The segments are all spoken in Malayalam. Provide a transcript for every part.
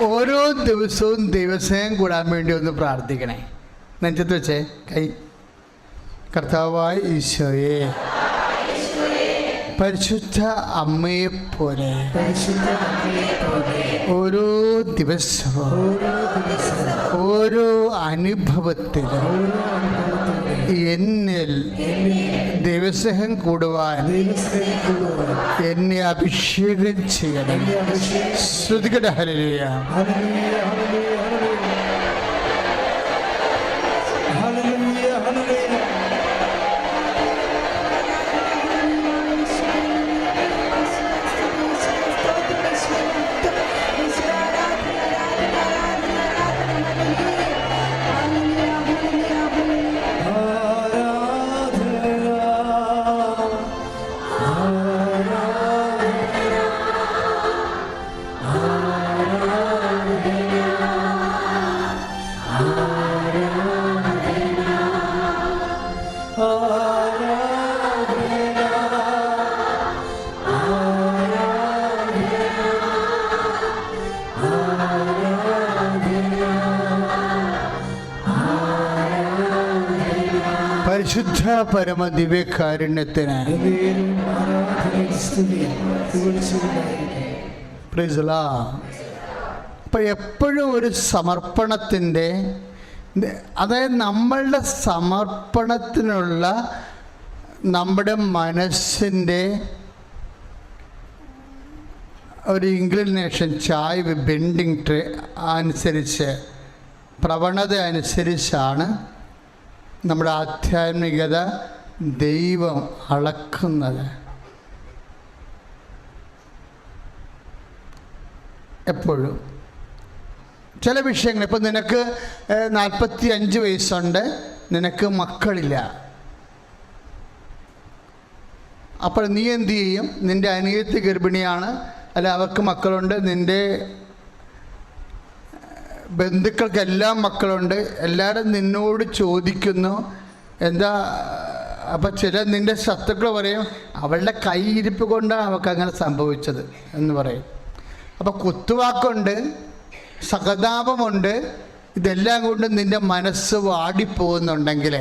ഓരോ ദിവസവും ദൈവസ്നേഹം കൂടാൻ വേണ്ടി ഒന്ന് പ്രാർത്ഥിക്കണേ. നെഞ്ചത്ത് വെച്ചേ കൈ. കർത്താവായ ഈശോയെ, പരിശുദ്ധ അമ്മയെപ്പോലെ ഓരോ ദിവസവും ഓരോ അനുഭവത്തിലും എന്നിൽ ദൈവസ്നേഹം കൂടുവാൻ എന്നെ അഭിഷേകം ചെയ്യണം. ശ്രുതികട ഹല്ലേലൂയ. പരിശുദ്ധ പരമദിവ്യകാരുണ്യത്തിന് അപ്പം എപ്പോഴും ഒരു സമർപ്പണത്തിൻ്റെ, അതായത് നമ്മളുടെ സമർപ്പണത്തിനുള്ള നമ്മുടെ മനസ്സിൻ്റെ ഒരു ഇൻക്ലിനേഷൻ, ചായ്വ്, ബെൻഡിങ് അനുസരിച്ച്, പ്രവണത അനുസരിച്ചാണ് നമ്മുടെ ആധ്യാത്മികത ദൈവം അളക്കുന്നത്. എപ്പോഴും ചില വിഷയങ്ങൾ, ഇപ്പം നിനക്ക് 45 വയസ്സുണ്ട്, നിനക്ക് മക്കളില്ല. അപ്പോൾ നീ എന്തു ചെയ്യും? നിൻ്റെ അനിയത്തി ഗർഭിണിയാണ്, അല്ല അവർക്ക് മക്കളുണ്ട്, നിൻ്റെ ബന്ധുക്കൾക്കെല്ലാം മക്കളുണ്ട്, എല്ലാവരും നിന്നോട് ചോദിക്കുന്നു എന്താ. അപ്പം ചില നിൻ്റെ ശത്രുക്കൾ പറയും അവളുടെ കൈയിരിപ്പ് കൊണ്ടാണ് അവൾക്ക് അങ്ങനെ സംഭവിച്ചത് എന്ന് പറയും. അപ്പം കുത്തുവാക്കുണ്ട്, സഹതാപമുണ്ട്, ഇതെല്ലാം കൊണ്ട് നിൻ്റെ മനസ്സ് വാടിപ്പോകുന്നുണ്ടെങ്കിൽ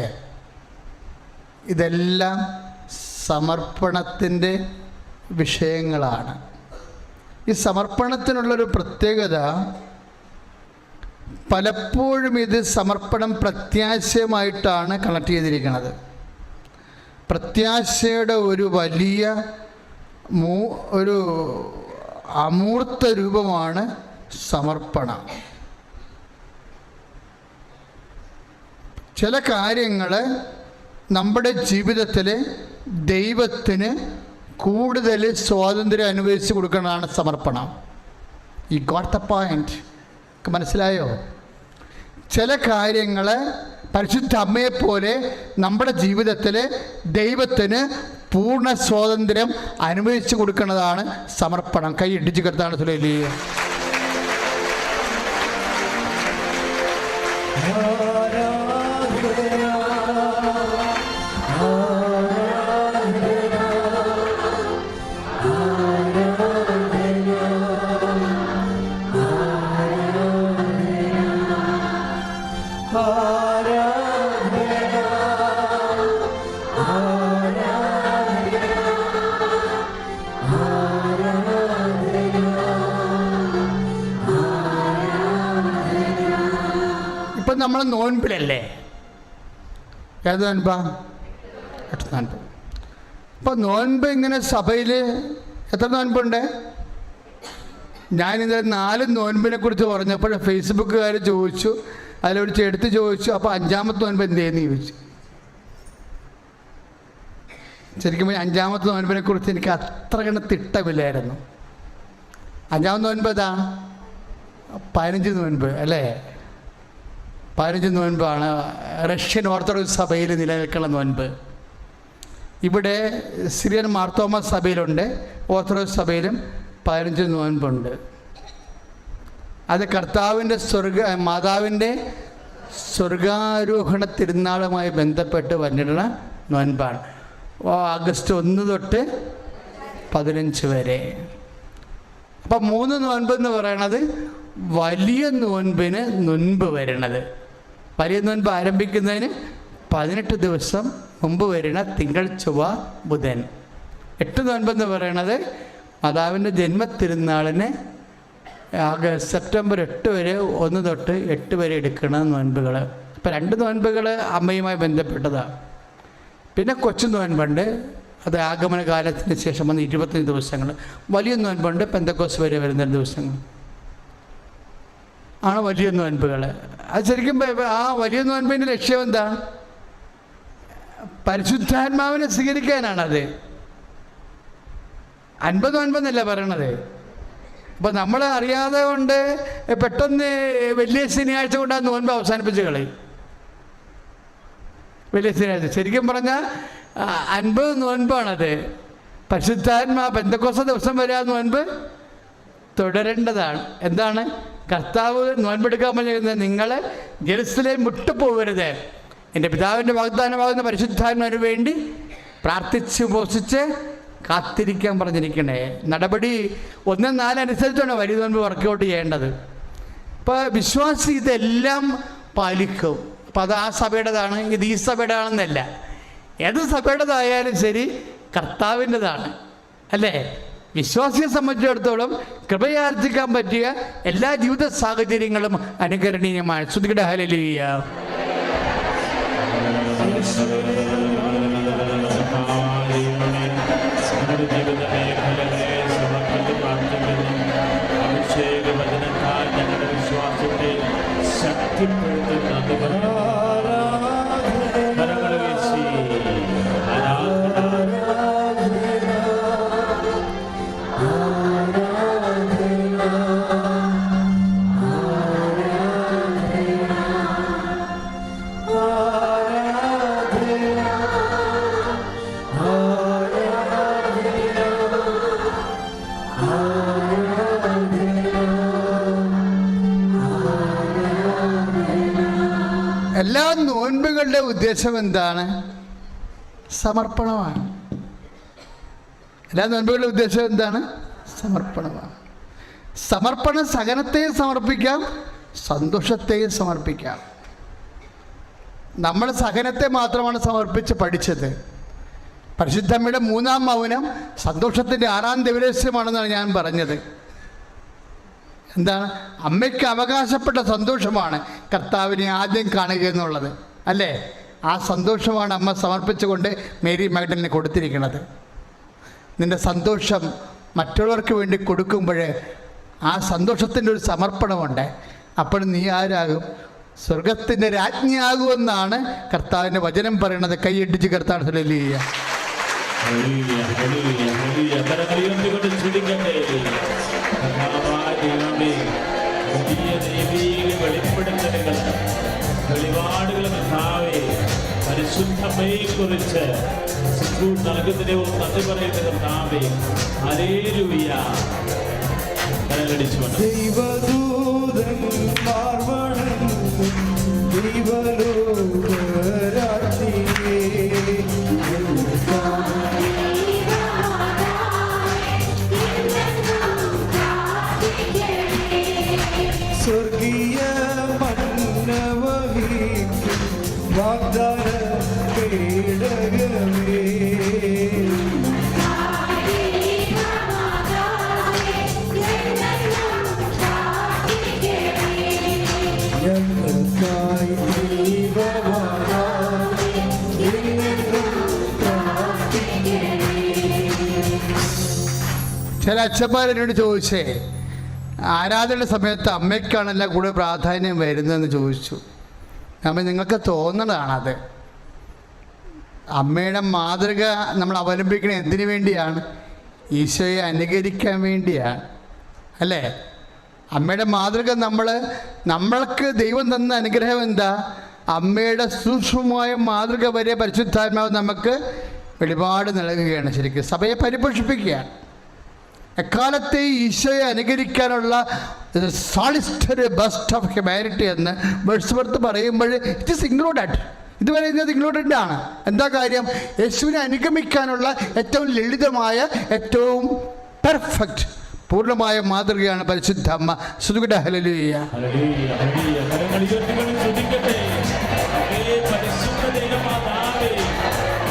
ഇതെല്ലാം സമർപ്പണത്തിൻ്റെ വിഷയങ്ങളാണ്. ഈ സമർപ്പണത്തിനുള്ളൊരു പ്രത്യേകത, പലപ്പോഴും ഇത് സമർപ്പണം പ്രത്യാശയുമായിട്ടാണ് കണക്ട് ചെയ്തിരിക്കുന്നത്. പ്രത്യാശയുടെ ഒരു വലിയ ഒരു അമൂർത്ത രൂപമാണ് സമർപ്പണം. ചില കാര്യങ്ങൾ നമ്മുടെ ജീവിതത്തിൽ ദൈവത്തിന് കൂടുതൽ സ്വാതന്ത്ര്യം അനുവദിച്ച് കൊടുക്കുന്നതാണ് സമർപ്പണം. ഈ ഗോട്ട് ദ പോയിന്റ്. മനസ്സിലായോ? ചില കാര്യങ്ങൾ പരിശുദ്ധ അമ്മയെപ്പോലെ നമ്മുടെ ജീവിതത്തിൽ ദൈവത്തിന് പൂർണ്ണ സ്വാതന്ത്ര്യം അനുവദിച്ചു കൊടുക്കുന്നതാണ് സമർപ്പണം. കൈ ഇടിച്ചു കെടുത്താണ് സുലൈലി. ഇപ്പം നമ്മൾ നോൻപിലല്ലേ? ഏത് നോൻപാ? 8 നോൻപ്. അപ്പം നോൻപ് ഇങ്ങനെ സഭയിൽ എത്ര നോൻപുണ്ട്? ഞാനിത് 4 നോൻപിനെ കുറിച്ച് പറഞ്ഞപ്പോൾ ഫേസ്ബുക്കുകാർ ചോദിച്ചു, അതിലൊരു എടുത്ത് ചോദിച്ചു, അപ്പോൾ 5ാമത്തെ നോൻപ് എന്തേന്ന് ചോദിച്ചു. ശരിക്കും 5ാമത്തെ നോൻപിനെ കുറിച്ച് എനിക്ക് അത്ര കണ്ട് തിട്ടമില്ലായിരുന്നു. 5ാമത്തെ നോൻപ് ഏതാ? 15 നോൻപ് അല്ലേ? 15 നോൻപാണ് റഷ്യൻ ഓർത്തഡോക്സ് സഭയിൽ നിലനിൽക്കുന്ന നോൻപ്. ഇവിടെ സിറിയൻ മാർത്തോമ സഭയിലുണ്ട്, ഓർത്തഡോക്സ് സഭയിലും 15 നോൻപുണ്ട്. അത് കർത്താവിൻ്റെ മാതാവിൻ്റെ സ്വർഗാരോഹണ തിരുനാളുമായി ബന്ധപ്പെട്ട് വന്നിട്ടുള്ള നോൻപാണ്. ആഗസ്റ്റ് 1 തൊട്ട് 15 വരെ. അപ്പം 3 നോൻപ് എന്ന് പറയണത് വലിയ നോൻപിന് മുൻപ് വരണത്. വലിയ നോൻപ് ആരംഭിക്കുന്നതിന് 18 ദിവസം മുമ്പ് വരുന്ന തിങ്കൾ, ചൊവ്വ, ബുധൻ. 8 നോൻപെന്ന് പറയണത് മാതാവിൻ്റെ ജന്മത്തിരുന്നാളിന് സെപ്റ്റംബർ 8 വരെ 1 തൊട്ട് 8 വരെ എടുക്കുന്ന നോൻപുകൾ. ഇപ്പം 2 നോൻപുകൾ അമ്മയുമായി ബന്ധപ്പെട്ടതാണ്. പിന്നെ കൊച്ചു നോൻപുണ്ട്, അത് ആഗമന കാലത്തിന് ശേഷം വന്ന് 25 ദിവസങ്ങൾ. വലിയ നോൻപുണ്ട്, പെന്തക്കോസ് വരെ വരുന്ന ദിവസങ്ങൾ ആണ് വലിയ നോൻപുകൾ. അത് ശരിക്കും ആ വലിയ നോൻപിൻ്റെ ലക്ഷ്യം എന്താണ്? പരിശുദ്ധാത്മാവിനെ സ്വീകരിക്കാനാണത്. 50 നോൻപെന്നല്ല പറയണത്. അപ്പോൾ നമ്മൾ അറിയാതെ കൊണ്ട് പെട്ടെന്ന് വലിയ ശനിയാഴ്ച കൊണ്ട് ആ നോൻപ് അവസാനിപ്പിച്ച് കളയും. വലിയ ശനിയാഴ്ച ശരിക്കും പറഞ്ഞാൽ 50 നോൻപാണത്. പരിശുദ്ധാത്മാ പെന്തക്കോസ്ത ദിവസം വരെ ആ നോൻപ് തുടരേണ്ടതാണ്. എന്താണ് കർത്താവ് നോൻപെടുക്കാൻ പറഞ്ഞിരുന്നത്? നിങ്ങൾ ജെറുസലേം വിട്ടുപോകരുത്, എൻ്റെ പിതാവിൻ്റെ വാഗ്ദാനമാകുന്ന പരിശുദ്ധാത്മാവിന് വേണ്ടി പ്രാർത്ഥിച്ച് ഉപസിച്ച് കാത്തിരിക്കാൻ പറഞ്ഞിരിക്കണേ. നടപടി 1:4 അനുസരിച്ചാണ് വലിയ നോൻപ് വർക്കൗട്ട് ചെയ്യേണ്ടത്. ഇപ്പോൾ വിശ്വാസി ഇതെല്ലാം പാലിക്കും. അപ്പം അത് ആ സഭയുടേതാണ്, ഇത് ഈ സഭയുടേതാണെന്നല്ല. ഏത് സഭയുടേതായാലും ശരി കർത്താവിൻ്റെതാണ്, അല്ലേ? വിശ്വാസിയെ സംബന്ധിച്ചിടത്തോളം കൃപയാർജിക്കാൻ പറ്റിയ എല്ലാ ജീവിത സാഹചര്യങ്ങളും അനുകരണീയമാണ്. ശ്രുതിയുടെ ഹല്ലേലൂയ. വിശ്വാസത്തെ ശക്തിപ്പെടുത്തുന്ന എല്ലാ നോൻപുകളുടെ ഉദ്ദേശം എന്താണ്? സമർപ്പണമാണ്. എല്ലാ നോൻപുകളുടെ ഉദ്ദേശം എന്താണ്? സമർപ്പണമാണ്. സമർപ്പണം സഹനത്തെയും സമർപ്പിക്കാം, സന്തോഷത്തെയും സമർപ്പിക്കാം. നമ്മൾ സഹനത്തെ മാത്രമാണ് സമർപ്പിച്ച് പഠിച്ചത്. പരിശുദ്ധമ്മയുടെ 3-ാം മൗനം സന്തോഷത്തിൻ്റെ 6-ാം ദിവരസ്യമാണെന്നാണ് ഞാൻ പറഞ്ഞത്. എന്താണ്? അമ്മയ്ക്ക് അവകാശപ്പെട്ട സന്തോഷമാണ് കർത്താവിനെ ആദ്യം കാണുക എന്നുള്ളത്, അല്ലേ? ആ സന്തോഷമാണ് അമ്മ സമർപ്പിച്ചുകൊണ്ട് മേരി മഗ്ദലിന് കൊടുത്തിരിക്കുന്നത്. നിൻ്റെ സന്തോഷം മറ്റുള്ളവർക്ക് വേണ്ടി കൊടുക്കുമ്പോൾ ആ സന്തോഷത്തിൻ്റെ ഒരു സമർപ്പണമുണ്ട്. അപ്പോൾ നീ ആരാകും? സ്വർഗത്തിൻ്റെ രാജ്ഞിയാകുമെന്നാണ് കർത്താവിൻ്റെ വചനം പറയണത്. കൈയടിച്ച് കർത്താവ് ഹല്ലേലൂയ. വെളിപാടുകൾ പരിശുദ്ധമ്മയെ കുറിച്ച് നൽകുന്നതിനെ നന്ദി പറയുന്ന കർത്താവേ, ഹല്ലേലൂയ. ദൈവദൂതന്മാർ വണങ്ങുന്നു ദൈവലോകരാജ്ഞിയേ, സ്വർഗീയ മന്നവഹിക്കും വാഗ്ദാന പേടകമേ, ഞങ്ങൾക്കായി ചില അച്ഛന്മാരെന്നോട് ചോദിച്ചേ, ആരാധനയുടെ സമയത്ത് അമ്മയ്ക്കാണല്ല കൂടുതൽ പ്രാധാന്യം വരുന്നതെന്ന് ചോദിച്ചു. അപ്പം നിങ്ങൾക്ക് തോന്നണതാണത്. അമ്മയുടെ മാതൃക നമ്മൾ അവലംബിക്കണത് എന്തിനു വേണ്ടിയാണ്? ഈശോയെ അനുകരിക്കാൻ വേണ്ടിയാണ്, അല്ലേ? അമ്മയുടെ മാതൃക നമ്മൾക്ക് ദൈവം തന്ന അനുഗ്രഹം എന്താ? അമ്മയുടെ സൂക്ഷ്മമായ മാതൃക വരെ പരിശുദ്ധാത്മാവ് നമുക്ക് വെളിപാട് നൽകുകയാണ്. ശരിക്കും സഭയെ പരിപോഷിപ്പിക്കുകയാണ്. എക്കാലത്തെ ഈശോയെ അനുകരിക്കാനുള്ള സോളിസ്റ്ററി ബസ്റ്റ് ഓഫ് ഹ്യൂമാനിറ്റി എന്ന് വേഴ്സ്വർത്ത് പറയുമ്പോൾ ഇറ്റ് ഈസ് ഇൻക്ലൂഡഡ്. ഇതുവരെ ഇതിനകത്ത് ഇൻക്ലൂഡഡ് ആണ്. എന്താ കാര്യം? യേശുവിനെ അനുഗമിക്കാനുള്ള ഏറ്റവും ലളിതമായ, ഏറ്റവും പെർഫെക്റ്റ് പൂർണ്ണമായ മാതൃകയാണ് പരിശുദ്ധ അമ്മ. സ്തുതിക്കട്ടെ, ഹല്ലേലൂയ. Hallelujah, hallelujah. കരങ്ങൾ ഉയർത്തിക്കൊണ്ട് സ്തുതിക്കട്ടെ. അങ്ങയെ പരിശുദ്ധ ദൈവമാതാവേ,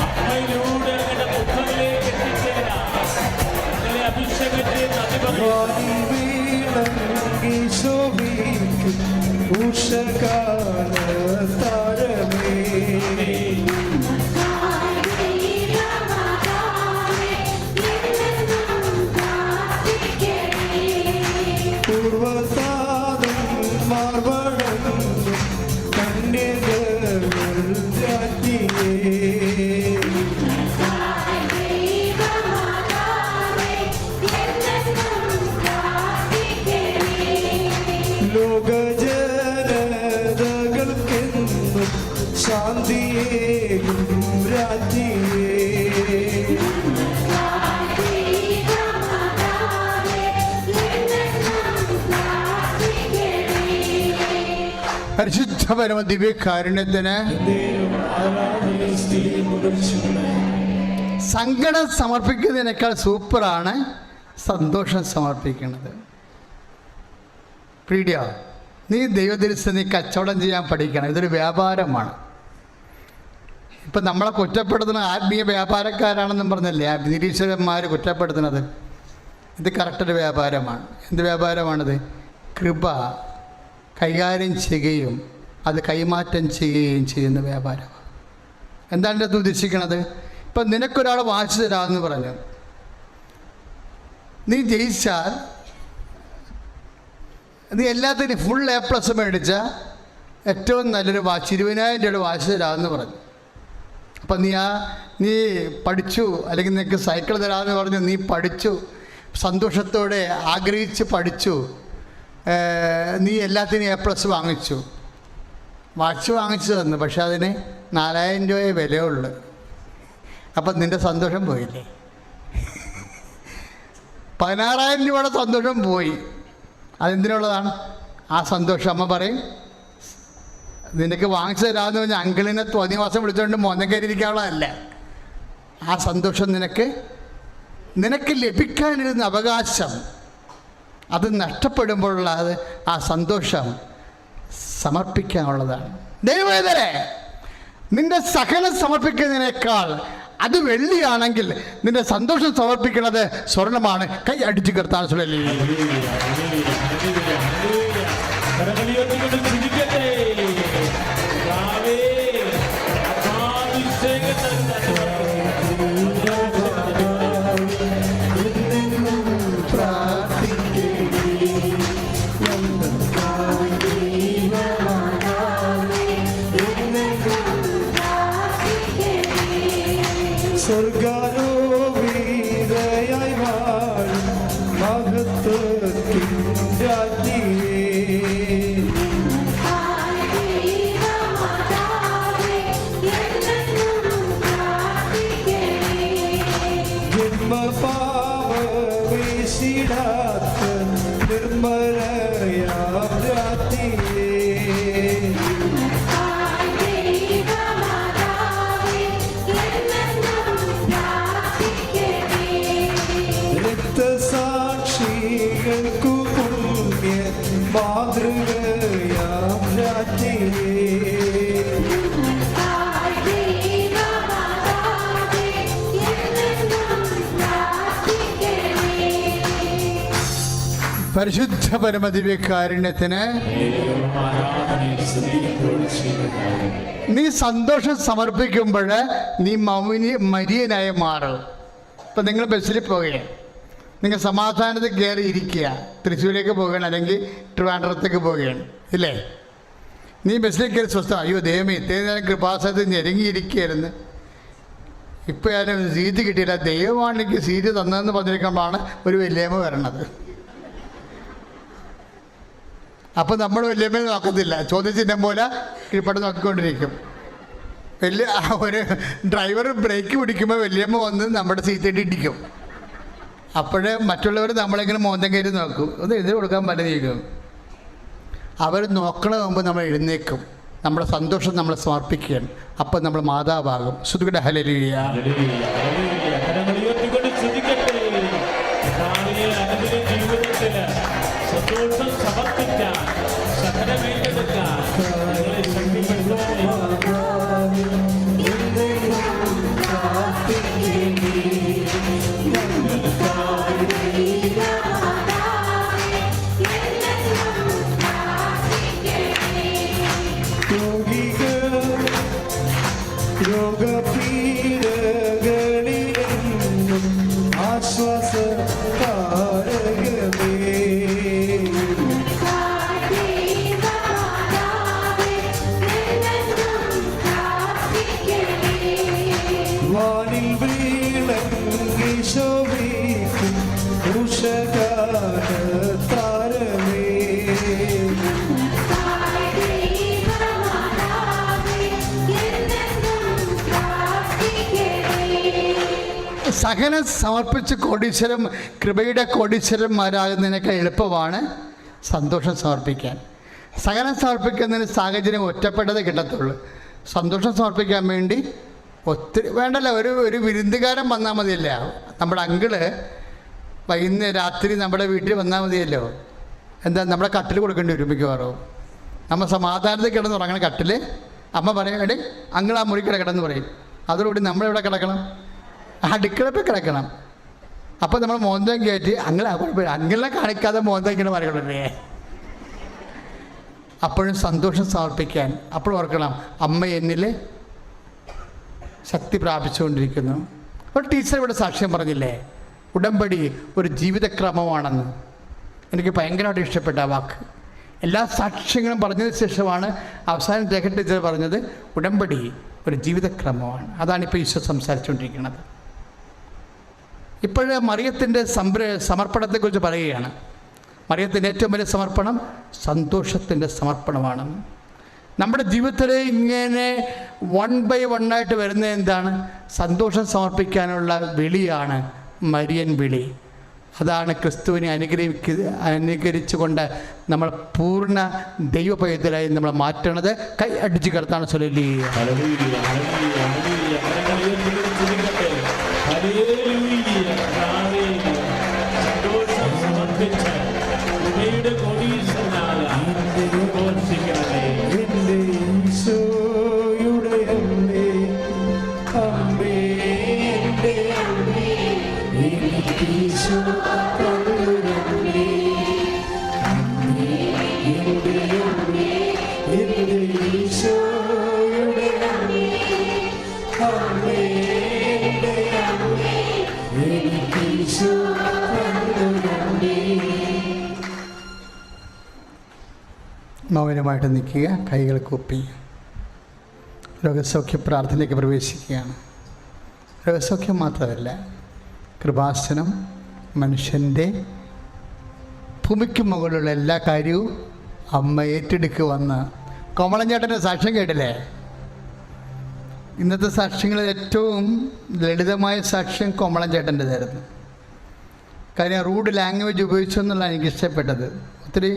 അമ്മയിലൂടെ അങ്ങയുടെ പുത്രനിലേക്ക് എത്തിച്ചേരാൻ അങ്ങയെ അഭിഷേകം ചെയ്ത് നന്ദി പറയുന്നു. വാരിവീണങ്ങി ശോഭിക്കും ഉഷകാല താരമേ, പൂർവ്വതാതന്മാർ വണങ്ങും കന്യകകൾ രാജ്ഞിയേ, ലോകജനതകൾക്കെന്നും ശാന്തിയേകും രാജ്ഞിയേ, പരിശുദ്ധ പരമ ദിവ്യകാരുണ്യത്തിന് സങ്കടം സമർപ്പിക്കുന്നതിനേക്കാൾ സൂപ്പറാണ് സന്തോഷം സമർപ്പിക്കുന്നത്. പ്രീഡിയ, നീ ദൈവദരിസ്ഥ നീ കച്ചവടം ചെയ്യാൻ പഠിക്കണം. ഇതൊരു വ്യാപാരമാണ്. ഇപ്പം നമ്മളെ കുറ്റപ്പെടുത്തുന്ന ആത്മീയ വ്യാപാരക്കാരാണെന്നും പറഞ്ഞല്ലേ ആ നിരീശ്വരന്മാർ കുറ്റപ്പെടുത്തുന്നത്. ഇത് കറക്റ്റൊരു വ്യാപാരമാണ്. എന്ത് വ്യാപാരമാണിത്? കൃപ കൈകാര്യം ചെയ്യുകയും അത് കൈമാറ്റം ചെയ്യുകയും ചെയ്യുന്ന വ്യാപാരമാണ്. എന്താണ് ഇത് ഉദ്ദേശിക്കണത്? ഇപ്പം നിനക്കൊരാൾ വാങ്ങിച്ചു തരാമെന്ന് പറഞ്ഞു, നീ ജയിച്ചാൽ നീ എല്ലാത്തിനും ഫുൾ A+ മേടിച്ച ഏറ്റവും നല്ലൊരു വാച്ച് 20,000 രൂപയുടെ വാച്ച് തരാമെന്ന് പറഞ്ഞു. അപ്പം നീ പഠിച്ചു, അല്ലെങ്കിൽ നിനക്ക് സൈക്കിൾ തരാമെന്ന് പറഞ്ഞു, നീ പഠിച്ചു, സന്തോഷത്തോടെ ആഗ്രഹിച്ച് പഠിച്ചു, നീ എല്ലാത്തിനും A+ വാങ്ങിച്ചു, വാച്ച് വാങ്ങിച്ചു തന്നു. പക്ഷെ അതിന് 4,000 രൂപയെ വിലയുള്ളൂ. അപ്പം നിൻ്റെ സന്തോഷം പോയില്ലേ? 16,000 രൂപയുടെ സന്തോഷം പോയി. അതെന്തിനുള്ളതാണ് ആ സന്തോഷം? അമ്മ പറയും, നിനക്ക് വാങ്ങിച്ചു തരാമെന്ന് പറഞ്ഞാൽ അങ്കിളിനെ തോന്നിവാസം വിളിച്ചുകൊണ്ട് മോന്തം കയറിയിരിക്കാനുള്ളതല്ല. ആ സന്തോഷം നിനക്ക് ലഭിക്കാനിരുന്ന അവകാശം അത് നഷ്ടപ്പെടുമ്പോഴുള്ള ആ സന്തോഷം സമർപ്പിക്കാനുള്ളതാണ്. ദൈവവേദനെ നിന്റെ സകലം സമർപ്പിക്കുന്നതിനേക്കാൾ അത് വെള്ളിയാണെങ്കിൽ നിന്റെ സന്തോഷം സമർപ്പിക്കുന്നത് സ്വർണ്ണമാണ്. കൈ അടിച്ചു കർത്താൻ സുലലി. കരങ്ങൾ ഉയർത്തിക്കൊണ്ട് സ്തുതിക്കട്ടെ. കർത്താവേ, അഭിഷേകം സ്വർഗാരോപിതയായി വാഴും മഹത്വത്തിൻ രാജ്ഞിയേ, ജന്മപാപവേശിടാത്ത നിർമ്മലയാം രാജ്ഞിയേ, രക്തസാക്ഷികൾക്കു പുണ്യ മാതൃകയാം രാജ്ഞിയേ, പരിശുദ്ധ പരമദിവ്യകാരുണ്യത്തിന് നീ സന്തോഷം സമർപ്പിക്കുമ്പോൾ നീ മരിയനായി മാറും. ഇപ്പം നിങ്ങൾ ബസ്സിൽ പോവുകയാണ്, നിങ്ങൾ സമാധാനത്തിൽ കയറി ഇരിക്കുക, തൃശ്ശൂരേക്ക് പോവുകയാണ് അല്ലെങ്കിൽ ട്രിവാൻഡ്രത്തേക്ക് പോവുകയാണ്, ഇല്ലേ? നീ ബസ്സിൽ കയറി സ്വസ്ഥം, അയ്യോ ദൈവമേ ഇത്രയും നേരം കൃപാസനത്തിൽ ഞെരുങ്ങിയിരിക്കുകയായിരുന്നു, ഇപ്പോൾ ഞാൻ സീറ്റ് കിട്ടിയില്ല, ദൈവമാണ് എനിക്ക് സീറ്റ് തന്നതെന്ന് പറഞ്ഞിരിക്കുമ്പോഴാണ് ഒരു വല്യമ്മ വരണത്. അപ്പോൾ നമ്മൾ വല്യമ്മയെ നോക്കത്തില്ല, ചോദ്യചിഹ്നം പോലെ കീഴ്പ്പെട്ട് നോക്കിക്കൊണ്ടിരിക്കും. ഒരു ഡ്രൈവർ ബ്രേക്ക് പിടിക്കുമ്പോൾ വല്യമ്മ വന്ന് നമ്മുടെ സീറ്റിട്ട് ഇടിക്കും. അപ്പോൾ മറ്റുള്ളവർ നമ്മളിങ്ങനെ മോന്തം കയറി നോക്കും, ഒന്ന് എഴുതി കൊടുക്കാൻ പറ്റുന്നിരിക്കും. അവർ നോക്കണ മുമ്പ് നമ്മൾ എഴുന്നേക്കും, നമ്മുടെ സന്തോഷം നമ്മൾ സമർപ്പിക്കുകയാണ്. അപ്പം നമ്മൾ മാതാവാകും. ശ്രുതിയുടെ ഹല്ലേലൂയ. കരങ്ങൾ ഉയർത്തിക്കൊണ്ട് സ്തുതിക്കട്ടെ. കർത്താവേ, അനുഗ്രഹിക്കൂ. ഞങ്ങളെ ശക്തിപ്പെടുത്തണമേ. രോഗപീഠകളിലെന്നും ആശ്വാസ താരകമേ വാനിൽ വീളങ്ങി ശോഭിക്കും ഉഷകാല താരമേ സഹനം സമർപ്പിച്ച് കോടീശ്വരം കൃപയുടെ കോടീശ്വരന്മാരാകുന്നതിനേക്കാൾ എളുപ്പമാണ് സന്തോഷം സമർപ്പിക്കാൻ. സഹനം സമർപ്പിക്കുന്നതിന് സാഹചര്യം ഒറ്റപ്പെട്ടത് കിട്ടത്തുള്ളൂ. സന്തോഷം സമർപ്പിക്കാൻ വേണ്ടി ഒത്തിരി വേണ്ടല്ലോ. ഒരു വിരുന്നുകാരൻ വന്നാൽ മതിയല്ല. നമ്മുടെ അങ്കിള് വൈകുന്നേരം രാത്രി നമ്മുടെ വീട്ടിൽ വന്നാൽ മതിയല്ലോ. എന്താ നമ്മുടെ കട്ടിൽ കൊടുക്കേണ്ടി വരും മിക്കവാറും. നമ്മൾ സമാധാനത്തിൽ കിടന്നുറങ്ങണ കട്ടിൽ അമ്മ പറയും, എടേ അങ്കിൾ ആ മുറി കിടക്കണമെന്ന് പറയും. അതോടുകൂടി നമ്മളെവിടെ കിടക്കണം? അടുക്കളപ്പിൽ കിടക്കണം. അപ്പോൾ നമ്മൾ മോന്തം കയറ്റി അങ്കിളിനെ കാണിക്കാതെ മോന്തം ഇങ്ങനെ പറയണേ. അപ്പോഴും സന്തോഷം സമർപ്പിക്കാൻ അപ്പോഴും ഓർക്കണം, അമ്മ എന്നിൽ ശക്തി പ്രാപിച്ചുകൊണ്ടിരിക്കുന്നു. ഒരു ടീച്ചർ ഇവിടെ സാക്ഷ്യം പറഞ്ഞില്ലേ, ഉടമ്പടി ഒരു ജീവിതക്രമമാണെന്ന്. എനിക്ക് ഭയങ്കരമായിട്ട് ഇഷ്ടപ്പെട്ട ആ വാക്ക്. എല്ലാ സാക്ഷ്യങ്ങളും പറഞ്ഞതിന് ശേഷമാണ് അവസാനം രേഖ ടീച്ചർ പറഞ്ഞത് ഉടമ്പടി ഒരു ജീവിതക്രമമാണ്. അതാണിപ്പോൾ ഈശോ സംസാരിച്ചുകൊണ്ടിരിക്കുന്നത്. ഇപ്പോഴേ മറിയത്തിൻ്റെ സമർപ്പണത്തെക്കുറിച്ച് പറയുകയാണ്. മറിയത്തിൻ്റെ ഏറ്റവും വലിയ സമർപ്പണം സന്തോഷത്തിൻ്റെ സമർപ്പണമാണ്. നമ്മുടെ ജീവിതത്തിൽ ഇങ്ങനെ 1 by 1 ആയിട്ട് വരുന്നത് എന്താണ്? സന്തോഷം സമർപ്പിക്കാനുള്ള വിളിയാണ് മരിയൻ വിളി. അതാണ് ക്രിസ്തുവിനെ അനുകരിച്ചുകൊണ്ട് നമ്മൾ പൂർണ്ണ ദൈവപൈതലായി നമ്മൾ മാറ്റണത്. കൈ അടിച്ച് കിടത്താണ് ചൊല്ലി. മൗനമായിട്ട് നിൽക്കുക, കൈകൾ കൂപ്പി. രോഗസൗഖ്യ പ്രാർത്ഥനയ്ക്ക് പ്രവേശിക്കുകയാണ്. രോഗസൗഖ്യം മാത്രമല്ല, കൃപാസനം മനുഷ്യൻ്റെ ഭൂമിക്ക് മുകളിലുള്ള എല്ലാ കാര്യവും അമ്മ ഏറ്റെടുക്കുവന്ന് കോമളഞ്ചേട്ടൻ്റെ സാക്ഷ്യം കേട്ടില്ലേ? ഇന്നത്തെ സാക്ഷ്യങ്ങളിൽ ഏറ്റവും ലളിതമായ സാക്ഷ്യം കോമളഞ്ചേട്ടൻ്റെതായിരുന്നു. കാര്യം റൂഡ് ലാംഗ്വേജ് ഉപയോഗിച്ചെന്നുള്ള എനിക്ക് ഇഷ്ടപ്പെട്ടത്. ഒത്തിരി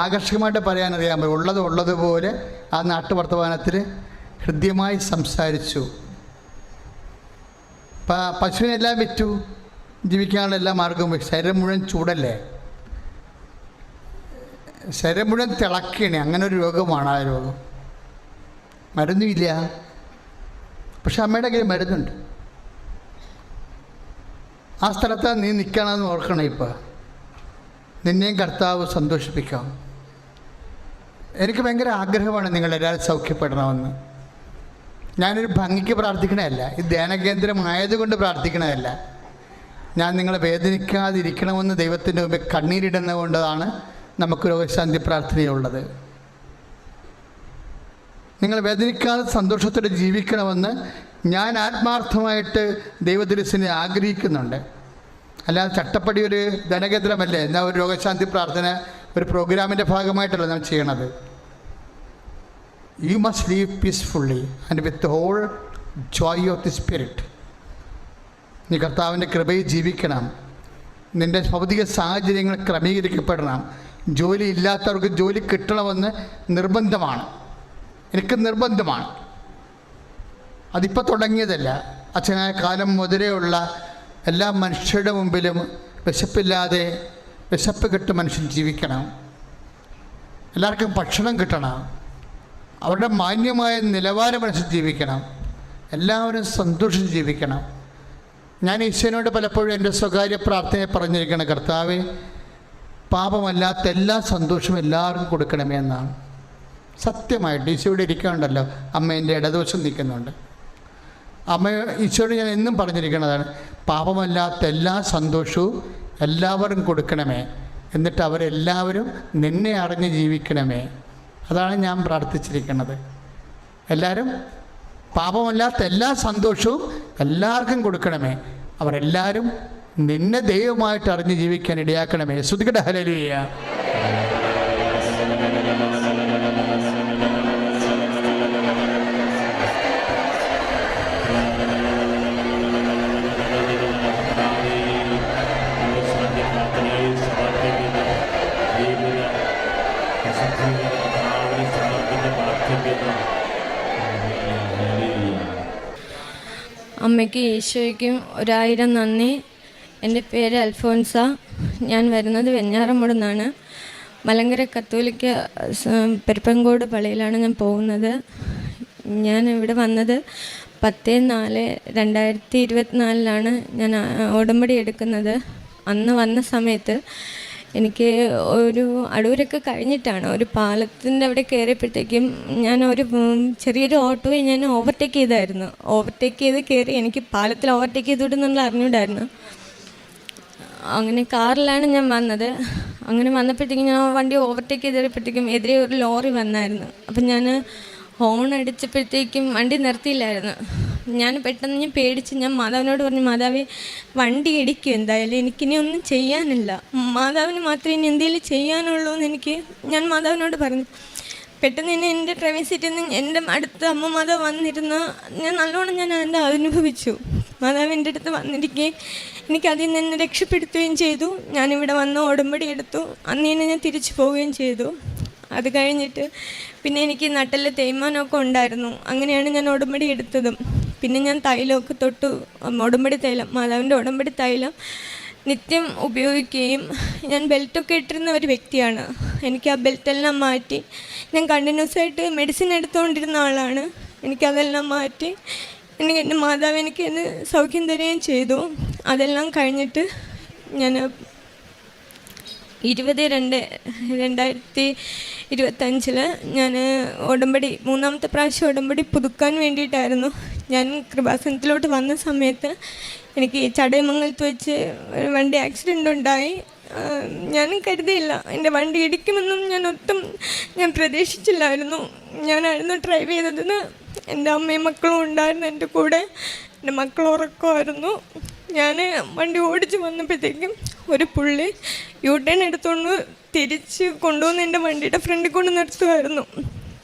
ആകർഷകമായിട്ട് പറയാനറിയാൻ പറ്റും. ഉള്ളതുപോലെ ആ നാട്ടുവർത്തമാനത്തിൽ ഹൃദ്യമായി സംസാരിച്ചു. പശുവിനെല്ലാം വിറ്റു, ജീവിക്കാനുള്ള എല്ലാ മാർഗവും വെച്ചു. ശരീരം മുഴുവൻ ചൂടല്ലേ, ശരീരം മുഴുവൻ തിളക്കണേ. അങ്ങനെ ഒരു രോഗമാണ് ആ രോഗം. മരുന്നുമില്ല, പക്ഷെ അമ്മയുടെ കയ്യിൽ മരുന്നുണ്ട്. ആ സ്ഥലത്താണ് നീ നിൽക്കണമെന്ന് ഓർക്കണം. ഇപ്പോൾ നിന്നെയും കർത്താവ് സന്തോഷിപ്പിക്കാം. എനിക്ക് ഭയങ്കര ആഗ്രഹമാണ് നിങ്ങളെല്ലാവരും സൗഖ്യപ്പെടണമെന്ന്. ഞാനൊരു ഭംഗിക്ക് പ്രാർത്ഥിക്കണമല്ല, ഇത് ധ്യാനകേന്ദ്രമായതുകൊണ്ട് പ്രാർത്ഥിക്കണമല്ല. ഞാൻ നിങ്ങളെ വേദനിക്കാതിരിക്കണമെന്ന് ദൈവത്തിൻ്റെ മുമ്പിൽ കണ്ണീരിടുന്നത് കൊണ്ടാണ് നമുക്ക് രോഗശാന്തി പ്രാർത്ഥനയുള്ളത്. നിങ്ങൾ വേദനിക്കാതെ സന്തോഷത്തോടെ ജീവിക്കണമെന്ന് ഞാൻ ആത്മാർത്ഥമായിട്ട് ദൈവദിവസനെ ആഗ്രഹിക്കുന്നുണ്ട്. അല്ലാതെ ചട്ടപ്പടി ഒരു ധനകേന്ദ്രമല്ലേ, എന്നാൽ ഒരു രോഗശാന്തി പ്രാർത്ഥന ഒരു പ്രോഗ്രാമിൻ്റെ ഭാഗമായിട്ടല്ല നാം ചെയ്യണത്. You must live peacefully and with whole joy of the spirit. നീ കർത്താവിൻ്റെ കൃപയിൽ ജീവിക്കണം. നിൻ്റെ ഭൗതിക സാഹചര്യങ്ങൾ ക്രമീകരിക്കപ്പെടണം. ജോലി ഇല്ലാത്തവർക്ക് ജോലി കിട്ടണമെന്ന് നിർബന്ധമാണ്. എനിക്ക് നിർബന്ധമാണ്. അതിപ്പോൾ തുടങ്ങിയതല്ല. അച്ഛനായ കാലം മുതലേ ഉള്ള എല്ലാ മനുഷ്യരുടെ മുമ്പിലും വിശപ്പില്ലാതെ വിശപ്പ് കിട്ടും മനുഷ്യൻ ജീവിക്കണം. എല്ലാവർക്കും ഭക്ഷണം കിട്ടണം. അവരുടെ മാന്യമായ നിലവാരമനുസരിച്ച് ജീവിക്കണം. എല്ലാവരും സന്തോഷിച്ച് ജീവിക്കണം. ഞാൻ ഈശോനോട് പലപ്പോഴും എൻ്റെ സ്വകാര്യ പ്രാർത്ഥനയെ പറഞ്ഞിരിക്കണം, കർത്താവേ, പാപമല്ലാത്ത എല്ലാ സന്തോഷവും എല്ലാവർക്കും കൊടുക്കണമേ എന്നാണ്. സത്യമായിട്ട് ഈശോയുടെ ഇരിക്കാനുണ്ടല്ലോ, അമ്മ എൻ്റെ ഇടതുവശം നിൽക്കുന്നുണ്ട്. അമ്മ ഈശോയോട് ഞാൻ എന്നും പറഞ്ഞിരിക്കുന്നതാണ്, പാപമല്ലാത്ത എല്ലാ സന്തോഷവും എല്ലാവരും കൊടുക്കണമേ, എന്നിട്ട് അവരെല്ലാവരും നിന്നെ അറിഞ്ഞ് ജീവിക്കണമേ. അതാണ് ഞാൻ പ്രാർത്ഥിച്ചിരിക്കുന്നത്. എല്ലാവരും പാപമല്ലാത്ത എല്ലാ സന്തോഷവും എല്ലാവർക്കും കൊടുക്കണമേ, അവരെല്ലാവരും നിന്നെ ദൈവമായിട്ട് അറിഞ്ഞ് ജീവിക്കാൻ ഇടയാക്കണമേ. സ്തുതിക്കട്ടെ, ഹല്ലേലൂയ. അമ്മയ്ക്ക് ഈശോയ്ക്കും 1000 നന്ദി. എൻ്റെ പേര് അൽഫോൻസ. ഞാൻ വരുന്നത് വെഞ്ഞാറമൂട് നിന്നാണ്. മലങ്കര കത്തോലിക്ക പെരുപ്പങ്കോട് പള്ളിയിലാണ് ഞാൻ പോകുന്നത്. ഞാൻ ഇവിടെ വന്നത് 10/4/2024 ഞാൻ ഉടമ്പടി എടുക്കുന്നത്. അന്ന് വന്ന സമയത്ത് എനിക്ക് ഒരു അടൂരൊക്കെ കഴിഞ്ഞിട്ടാണ്, ഒരു പാലത്തിൻ്റെ അവിടെ കയറിയപ്പോഴത്തേക്കും ഞാൻ ഒരു ചെറിയൊരു ഓട്ടോയെ ഞാൻ ഓവർടേക്ക് ചെയ്തായിരുന്നു. ഓവർടേക്ക് ചെയ്ത് കയറി, എനിക്ക് പാലത്തിൽ ഓവർടേക്ക് ചെയ്തുവിടുന്നുള്ള അറിഞ്ഞൂടായിരുന്നു. അങ്ങനെ കാറിലാണ് ഞാൻ വന്നത്. അങ്ങനെ വന്നപ്പോഴത്തേക്കും ഞാൻ വണ്ടി ഓവർടേക്ക് ചെയ്തപ്പോഴത്തേക്കും എതിരെ ഒരു ലോറി വന്നായിരുന്നു. അപ്പം ഞാൻ ഹോൺ അടിച്ചപ്പോഴത്തേക്കും വണ്ടി നിർത്തിയില്ലായിരുന്നു. ഞാൻ പെട്ടെന്ന് പേടിച്ച് ഞാൻ മാതാവിനോട് പറഞ്ഞു, മാതാവേ, വണ്ടി ഇടിക്കും എന്തായാലും, എനിക്കിനി ഒന്നും ചെയ്യാനില്ല, മാതാവിന് മാത്രമേ ഇനി എന്തെങ്കിലും ചെയ്യാനുള്ളൂ എന്ന് ഞാൻ മാതാവിനോട് പറഞ്ഞു. പെട്ടെന്ന് തന്നെ എൻ്റെ ഡ്രൈവിംഗ് സീറ്റിൽ നിന്ന് എൻ്റെ അടുത്ത് അമ്മ മാതാവ് വന്നിരുന്ന നല്ലോണം ഞാൻ അതിൻ്റെ അനുഭവിച്ചു. മാതാവ് എൻ്റെ അടുത്ത് വന്നിരിക്കുകയും എനിക്കതിൽ നിന്ന് രക്ഷപ്പെടുത്തുകയും ചെയ്തു. ഞാനിവിടെ വന്ന് ഉടമ്പടി എടുത്തു. അന്ന് തന്നെ ഞാൻ തിരിച്ചു പോവുകയും ചെയ്തു. അത് കഴിഞ്ഞിട്ട് പിന്നെ എനിക്ക് നട്ടിൽ തേയ്മാനമൊക്കെ ഉണ്ടായിരുന്നു. അങ്ങനെയാണ് ഞാൻ ഉടമ്പടി എടുത്തതും. പിന്നെ ഞാൻ തൈലമൊക്കെ തൊട്ടു, ഉടമ്പടി തൈലം, മാതാവിൻ്റെ ഉടമ്പടി തൈലം നിത്യം ഉപയോഗിക്കുകയും, ഞാൻ ബെൽറ്റൊക്കെ ഇട്ടിരുന്ന ഒരു വ്യക്തിയാണ്. എനിക്ക് ആ ബെൽറ്റെല്ലാം മാറ്റി, ഞാൻ കണ്ടിന്യൂസ് ആയിട്ട് മെഡിസിൻ എടുത്തുകൊണ്ടിരുന്ന ആളാണ്. എനിക്കതെല്ലാം മാറ്റി എൻ്റെ മാതാവ് എനിക്ക് എന്നെ സൗഖ്യം തരികയും ചെയ്തു. അതെല്ലാം കഴിഞ്ഞിട്ട് ഞാൻ 20/2/2025 ഞാൻ ഉടമ്പടി 3ാമത്തെ പ്രാവശ്യം ഉടമ്പടി പുതുക്കാൻ വേണ്ടിയിട്ടായിരുന്നു. ഞാൻ കൃപാസനത്തിലോട്ട് വന്ന സമയത്ത് എനിക്ക് ചടയമംഗലത്ത് വെച്ച് വണ്ടി ആക്സിഡൻ്റ് ഉണ്ടായി. ഞാൻ കരുതിയില്ല, എൻ്റെ വണ്ടി ഇടിക്കുമെന്നും ഞാൻ പ്രതീക്ഷിച്ചില്ലായിരുന്നു. ഞാനായിരുന്നു ഡ്രൈവ് ചെയ്തതെന്ന്. എൻ്റെ അമ്മയും മക്കളും ഉണ്ടായിരുന്നു എൻ്റെ കൂടെ. എൻ്റെ മക്കൾ ഉറക്കമായിരുന്നു. ഞാൻ വണ്ടി ഓടിച്ച് വന്നപ്പോഴത്തേക്കും ഒരു പുള്ളി യു-ടേൺ എടുത്തുകൊണ്ട് തിരിച്ച് കൊണ്ടുവന്ന് എൻ്റെ വണ്ടിയുടെ ഫ്രണ്ടിൽ കൊണ്ട് നിർത്തുമായിരുന്നു.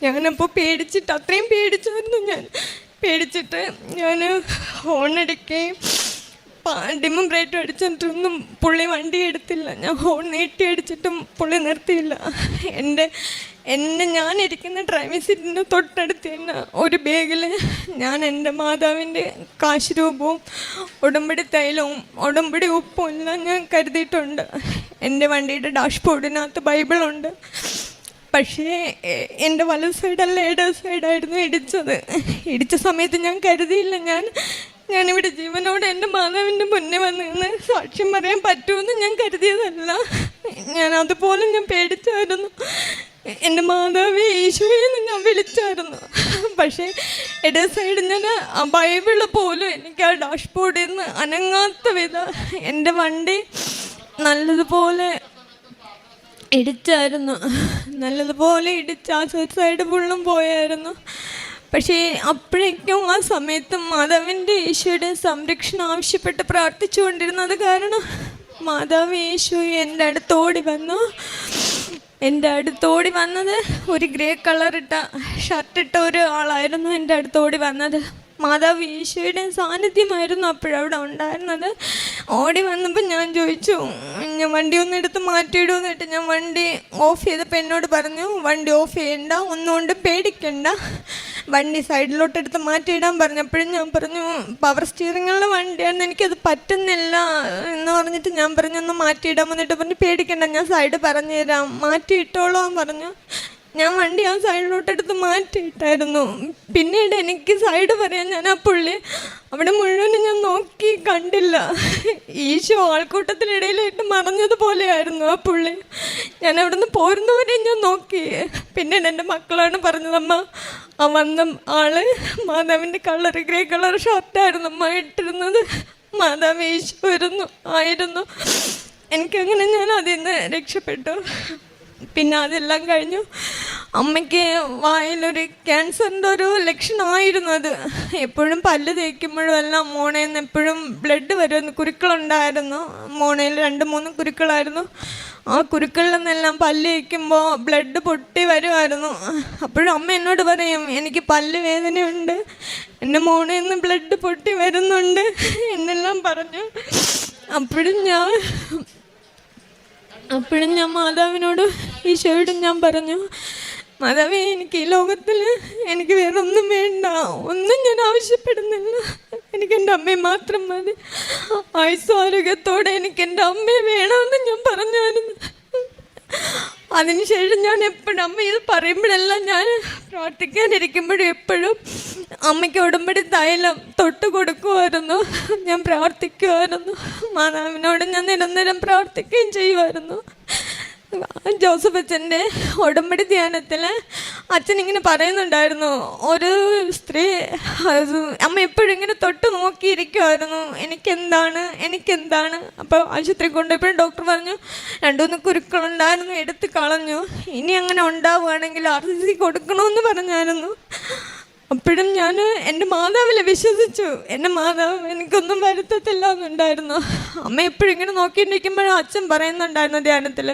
ഞാനപ്പോൾ പേടിച്ചിട്ട്, അത്രയും പേടിച്ചായിരുന്നു ഞാൻ. പേടിച്ചിട്ട് ഞാൻ ഹോണടിക്കുകയും ഡിമ്മും ബ്രേറ്റും അടിച്ചിട്ടൊന്നും പുള്ളി വണ്ടി എടുത്തില്ല. ഞാൻ ഹോൺ നീട്ടി അടിച്ചിട്ടും പുള്ളി നിർത്തിയില്ല. ഞാനിരിക്കുന്ന ഡ്രൈവിംഗ് സീറ്റിൻ്റെ തൊട്ടടുത്ത് തന്നെ ഒരു ബാഗിൽ ഞാൻ എൻ്റെ മാതാവിൻ്റെ കാശ് രൂപവും ഉടമ്പടി തൈലവും ഉടമ്പടി ഉപ്പും എല്ലാം ഞാൻ കരുതിയിട്ടുണ്ട്. എൻ്റെ വണ്ടിയുടെ ഡാഷ്ബോർഡിനകത്ത് ബൈബിളുണ്ട്. പക്ഷേ എൻ്റെ വലത് സൈഡല്ല, ഇടത് സൈഡായിരുന്നു ഇടിച്ചത്. ഇടിച്ച സമയത്ത് ഞാൻ കരുതിയില്ല ഞാനിവിടെ ജീവനോടെ എൻ്റെ മാതാവിൻ്റെ മുന്നേ വന്ന് നിന്ന് സാക്ഷ്യം പറയാൻ പറ്റുമെന്ന് ഞാൻ കരുതിയതല്ല. അതുപോലെ ഞാൻ പേടിച്ചായിരുന്നു. എൻ്റെ മാതാവേ, ഈശോയെന്ന് ഞാൻ വിളിച്ചായിരുന്നു. പക്ഷേ ഇടത് സൈഡ് ഞാൻ ആ ബൈബിള് പോലും എനിക്ക് ആ ഡാഷ്ബോർഡിൽ നിന്ന് അനങ്ങാത്ത വിധം എൻ്റെ വണ്ടി നല്ലതുപോലെ ഇടിച്ചായിരുന്നു. നല്ലതുപോലെ ഇടിച്ച് ആ സൈഡ് ഫുള്ളും പോയായിരുന്നു. പക്ഷേ അപ്പോഴേക്കും ആ സമയത്ത് മാതാവിൻ്റെ ഈശോയുടെ സംരക്ഷണം ആവശ്യപ്പെട്ട് പ്രാർത്ഥിച്ചുകൊണ്ടിരുന്നത് കാരണം മാതാവ് ഈശോ എൻ്റെ അടുത്തോടി വന്നു. എൻ്റെ അടുത്തോടി വന്നത് ഒരു ഗ്രേ കളറിട്ട ഷർട്ടിട്ട ഒരു ആളായിരുന്നു എൻ്റെ അടുത്തോടി വന്നത്. മാതാവ് ഈശോയുടെ സാന്നിധ്യമായിരുന്നു അപ്പോഴവിടെ ഉണ്ടായിരുന്നത്. ഓടി വന്നപ്പോൾ ഞാൻ ചോദിച്ചു, ഞാൻ വണ്ടി ഒന്ന് എടുത്ത് മാറ്റിയിടുമെന്നിട്ട് ഞാൻ വണ്ടി ഓഫ് ചെയ്തപ്പോൾ എന്നോട് പറഞ്ഞു, വണ്ടി ഓഫ് ചെയ്യണ്ട, ഒന്നുകൊണ്ട് പേടിക്കണ്ട, വണ്ടി സൈഡിലോട്ടെടുത്ത് മാറ്റിയിടാൻ പറഞ്ഞപ്പോഴും ഞാൻ പറഞ്ഞു, പവർ സ്റ്റിയറിങ്ങുള്ള വണ്ടിയാണ്, എനിക്കത് പറ്റുന്നില്ല എന്ന് പറഞ്ഞിട്ട് ഞാൻ പറഞ്ഞു, ഒന്ന് മാറ്റിയിടാൻ വന്നിട്ട് പറഞ്ഞു, പേടിക്കണ്ട, ഞാൻ സൈഡ് പറഞ്ഞു തരാം, മാറ്റിയിട്ടോളാൻ പറഞ്ഞു. ഞാൻ വണ്ടി ആ സൈഡിലോട്ടെടുത്ത് മാറ്റിയിട്ടായിരുന്നു. പിന്നീട് എനിക്ക് സൈഡ് പറയാൻ ഞാൻ ആ പുള്ളി അവിടെ മുഴുവനും ഞാൻ നോക്കി കണ്ടില്ല. ഈശോ ആൾക്കൂട്ടത്തിനിടയിലായിട്ട് മറഞ്ഞതുപോലെയായിരുന്നു ആ പുള്ളി. ഞാൻ അവിടെ നിന്ന് പോരുന്നവരെയും ഞാൻ നോക്കി. പിന്നീട് എൻ്റെ മക്കളാണ് പറഞ്ഞതമ്മ, ആ വന്ന ആള് മാതാവിൻ്റെ ഗ്രേ കളർ ഷർട്ടായിരുന്നു അമ്മ ഇട്ടിരുന്നത്. മാതാവ് ഈശോ ആയിരുന്നു. എനിക്കങ്ങനെ ഞാൻ അതിൽ നിന്ന് രക്ഷപ്പെട്ടു. പിന്നെ അതെല്ലാം കഴിഞ്ഞു. അമ്മയ്ക്ക് വായിലൊരു ക്യാൻസറിൻ്റെ ഒരു ലക്ഷണമായിരുന്നു അത്. എപ്പോഴും പല്ല് തേക്കുമ്പോഴും എല്ലാം മോണയിൽ നിന്ന് എപ്പോഴും ബ്ലഡ് വരുമായിരുന്നു. കുരുക്കളുണ്ടായിരുന്നു മോണയിൽ, 2-3 കുരുക്കളായിരുന്നു. ആ കുരുക്കളിൽ നിന്നെല്ലാം പല്ല് തേക്കുമ്പോൾ ബ്ലഡ് പൊട്ടി വരുമായിരുന്നു. അപ്പോഴും അമ്മ എന്നോട് പറയും, എനിക്ക് പല്ല് വേദനയുണ്ട്, എൻ്റെ മോണയിൽ നിന്ന് ബ്ലഡ് പൊട്ടി വരുന്നുണ്ട് എന്നെല്ലാം പറഞ്ഞു. അപ്പോഴും ഞാൻ മാതാവിനോട് ഈശോയോടും ഞാൻ പറഞ്ഞു, മാതാവേ, എനിക്ക് ഈ ലോകത്തിൽ എനിക്ക് വേറെ ഒന്നും വേണ്ട, ഒന്നും ഞാൻ ആവശ്യപ്പെടുന്നില്ല, എനിക്ക് എൻ്റെ അമ്മയെ മാത്രം മതി. ആയുസ്സാരോഗ്യത്തോടെ എനിക്ക് എൻ്റെ അമ്മയെ വേണമെന്ന് ഞാൻ പറഞ്ഞായിരുന്നു. അതിനുശേഷം ഞാൻ എപ്പോഴും അമ്മ ഇത് പറയുമ്പോഴെല്ലാം ഞാൻ പ്രാർത്ഥിക്കാനിരിക്കുമ്പോഴും എപ്പോഴും അമ്മയ്ക്ക് ഉടമ്പടി തൈലം തൊട്ട് കൊടുക്കുമായിരുന്നു. ഞാൻ പ്രാർത്ഥിക്കുമായിരുന്നു. മാതാവിനോട് ഞാൻ നിരന്തരം പ്രാർത്ഥിക്കുകയും ചെയ്യുമായിരുന്നു. ജോസഫ് അച്ഛൻ്റെ ഉടമ്പടി ധ്യാനത്തിൽ അച്ഛൻ ഇങ്ങനെ പറയുന്നുണ്ടായിരുന്നു, ഒരു സ്ത്രീ അമ്മ എപ്പോഴും ഇങ്ങനെ തൊട്ട് നോക്കിയിരിക്കുമായിരുന്നു, എനിക്കെന്താണ്. അപ്പോൾ ആശുപത്രി കൊണ്ടുപോയപ്പോഴും ഡോക്ടർ പറഞ്ഞു 2-3 കുരുക്കളുണ്ടായിരുന്നു, എടുത്ത് കളഞ്ഞു, ഇനി അങ്ങനെ ഉണ്ടാവുകയാണെങ്കിൽ RCC കൊടുക്കണമെന്ന് പറഞ്ഞായിരുന്നു. അപ്പോഴും ഞാൻ എൻ്റെ മാതാവിൽ വിശ്വസിച്ചു. എൻ്റെ മാതാവ് എനിക്കൊന്നും വരുത്തത്തില്ല എന്നുണ്ടായിരുന്നു. അമ്മ എപ്പോഴും ഇങ്ങനെ നോക്കിയിരിക്കുമ്പോഴും അച്ഛൻ പറയുന്നുണ്ടായിരുന്നു ധ്യാനത്തിൽ,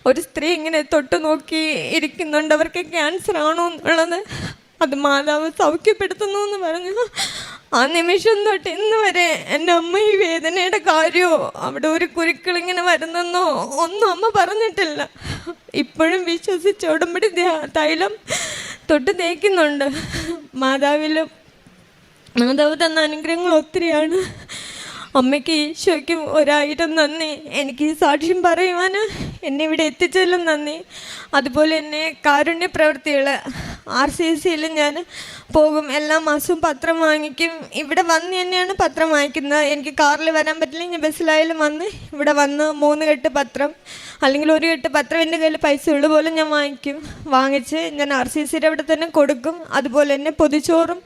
ഒരു സ്ത്രീ ഇങ്ങനെ തൊട്ട് നോക്കി ഇരിക്കുന്നുണ്ട്, അവർക്ക് ക്യാൻസർ ആണോ എന്നുള്ളത്, അത് മാതാവ് സൗഖ്യപ്പെടുത്തുന്നു എന്ന് പറഞ്ഞു. ആ നിമിഷം തൊട്ട് ഇന്ന് വരെ എൻ്റെ അമ്മ ഈ വേദനയുടെ കാര്യമോ അവിടെ ഒരു കുരുക്കളിങ്ങനെ വരുന്നെന്നോ ഒന്നും അമ്മ പറഞ്ഞിട്ടില്ല. ഇപ്പോഴും വിശ്വസിച്ച് ഉടമ്പടി തൈലം തൊട്ട് തേക്കുന്നുണ്ട്. മാതാവ് തന്ന അനുഗ്രഹങ്ങൾ ഒത്തിരിയാണ്. അമ്മയ്ക്ക് ഈശോയ്ക്കും 1000 നന്ദി. എനിക്ക് ഈ സാക്ഷ്യം പറയുവാൻ എന്നെ ഇവിടെ എത്തിച്ചതിലും നന്ദി. അതുപോലെ തന്നെ കാരുണ്യ പ്രവൃത്തികൾ RCCയിൽ ഞാൻ പോകും, എല്ലാ മാസവും പത്രം വാങ്ങിക്കും. ഇവിടെ വന്ന് തന്നെയാണ് പത്രം വാങ്ങിക്കുന്നത്. എനിക്ക് കാറിൽ വരാൻ പറ്റില്ല, ഞാൻ ബസ്സിലായാലും വന്ന് ഇവിടെ വന്ന് 3 കെട്ട് പത്രം അല്ലെങ്കിൽ 1 കെട്ട് പത്രം എൻ്റെ കയ്യിൽ പൈസ ഉള്ള പോലെ ഞാൻ വാങ്ങിച്ച് ഞാൻ RCCയുടെ അവിടെ തന്നെ കൊടുക്കും. അതുപോലെ തന്നെ പൊതിച്ചോറും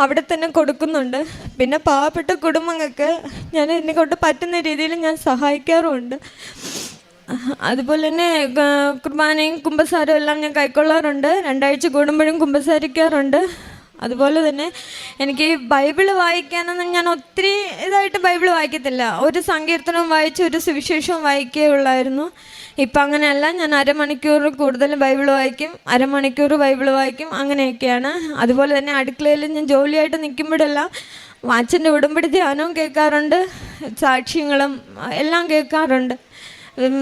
അവിടെ തന്നെ കൊടുക്കുന്നുണ്ട്. പിന്നെ പാവപ്പെട്ട കുടുംബങ്ങൾക്ക് ഞാൻ എന്നെ കൊണ്ട് പറ്റുന്ന രീതിയിൽ ഞാൻ സഹായിക്കാറുമുണ്ട്. അതുപോലെ തന്നെ കുർബാനയും കുമ്പസാരവും എല്ലാം ഞാൻ കൈക്കൊള്ളാറുണ്ട്. 2 ആഴ്ച കൂടുമ്പോഴും കുമ്പസാരിക്കാറുണ്ട്. അതുപോലെ തന്നെ എനിക്ക് ബൈബിള് വായിക്കാനൊന്നും ഞാൻ ഒത്തിരി ഇതായിട്ട് ബൈബിള് വായിക്കത്തില്ല. ഒരു സങ്കീർത്തനവും വായിച്ച് ഒരു സുവിശേഷവും വായിക്കുകയുള്ളായിരുന്നു. ഇപ്പം അങ്ങനെയല്ല, ഞാൻ അരമണിക്കൂർ കൂടുതൽ ബൈബിള് വായിക്കും, അരമണിക്കൂർ ബൈബിള് വായിക്കും, അങ്ങനെയൊക്കെയാണ്. അതുപോലെ തന്നെ അടുക്കളയിൽ ഞാൻ ജോലിയായിട്ട് നിൽക്കുമ്പോഴെല്ലാം അച്ഛൻ്റെ ഉടമ്പടി ധ്യാനവും കേൾക്കാറുണ്ട്, സാക്ഷ്യങ്ങളും എല്ലാം കേൾക്കാറുണ്ട്.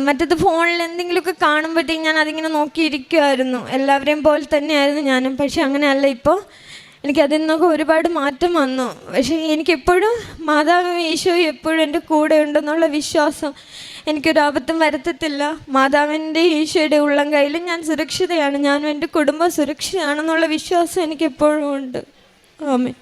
മറ്റത് ഫോണിൽ എന്തെങ്കിലുമൊക്കെ കാണുമ്പോഴത്തേക്കും ഞാൻ അതിങ്ങനെ നോക്കിയിരിക്കുമായിരുന്നു. എല്ലാവരെയും പോലെ തന്നെയായിരുന്നു ഞാനും. പക്ഷെ അങ്ങനെയല്ല, ഇപ്പോൾ എനിക്കതിൽ നിന്നൊക്കെ ഒരുപാട് മാറ്റം വന്നു. പക്ഷേ എനിക്കെപ്പോഴും മാതാവ് ഈശോയും എപ്പോഴും എൻ്റെ കൂടെ ഉണ്ടെന്നുള്ള വിശ്വാസം, എനിക്കൊരു ആപത്തും വരുത്തത്തില്ല. മാതാവിൻ്റെ ഈശോയുടെ ഉള്ളം കയ്യിൽ ഞാൻ സുരക്ഷിതയാണ്, ഞാനും എൻ്റെ കുടുംബം സുരക്ഷിതയാണെന്നുള്ള വിശ്വാസം എനിക്കെപ്പോഴും ഉണ്ട്. ആമേൻ.